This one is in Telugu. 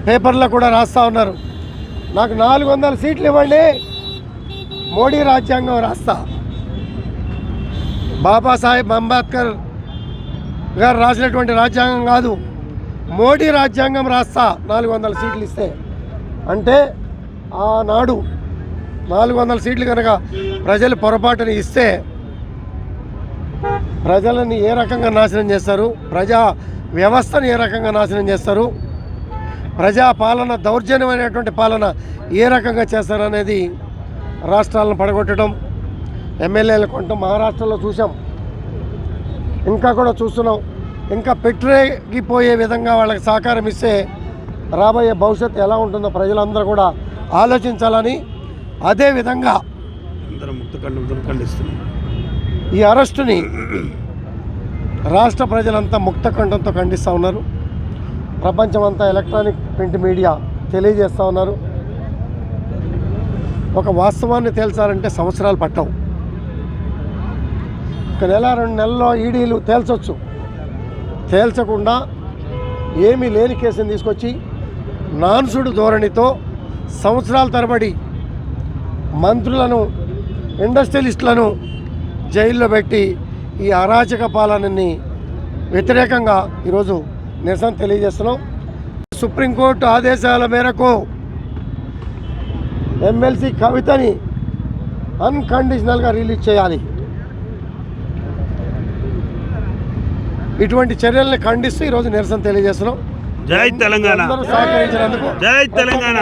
పేపర్లో కూడా రాస్తా ఉన్నారు, నాకు 400 సీట్లు ఇవ్వండి, మోడీ రాజ్యాంగం రాస్తా. బాబాసాహెబ్ అంబేద్కర్ గారు రాసినటువంటి రాజ్యాంగం కాదు, మోడీ రాజ్యాంగం రాస్తా 400 సీట్లు ఇస్తే. అంటే ఆనాడు 400 సీట్లు కనుక ప్రజలు పొరపాటుని ఇస్తే ప్రజలని ఏ రకంగా నాశనం చేస్తారు, ప్రజా వ్యవస్థను ఏ రకంగా నాశనం చేస్తారు, ప్రజా పాలన దౌర్జన్యమైనటువంటి పాలన ఏ రకంగా చేస్తారనేది రాష్ట్రాలను పడగొట్టడం, ఎమ్మెల్యేలు కొనటం మహారాష్ట్రలో చూసాం, ఇంకా కూడా చూస్తున్నాం. ఇంకా పెట్టిపోయే విధంగా వాళ్ళకి సహకారం ఇస్తే రాబోయే భవిష్యత్తు ఎలా ఉంటుందో ప్రజలందరూ కూడా ఆలోచించాలని, అదేవిధంగా ఈ అరెస్టుని రాష్ట్ర ప్రజలంతా ముక్తకంఠంతో ఖండిస్తూ ఉన్నారు. ప్రపంచమంతా ఎలక్ట్రానిక్ ప్రింట్ మీడియా తెలియజేస్తూ ఉన్నారు. ఒక వాస్తవాన్ని తేల్చాలంటే సంవత్సరాలు పట్టవు. 1 నెల 2 నెలల్లో ఈడీలు తేల్చొచ్చు. తేల్చకుండా ఏమీ లేని కేసుని తీసుకొచ్చి నాన్సుడు ధోరణితో సంవత్సరాల తరబడి మంత్రులను, ఇండస్ట్రియలిస్టులను జైల్లో పెట్టి ఈ అరాచక పాలనని వ్యతిరేకంగా ఈరోజు నిరసన తెలియజేస్తున్నాం. సుప్రీంకోర్టు ఆదేశాల మేరకు ఎమ్మెల్సీ కవితని అన్కండిషనల్గా రిలీజ్ చేయాలి. ఇటువంటి చర్యల్ని ఖండిస్తూ ఈరోజు నిరసన తెలియజేస్తున్నాం. జై తెలంగాణ. సహకరించినందుకు జై తెలంగాణ.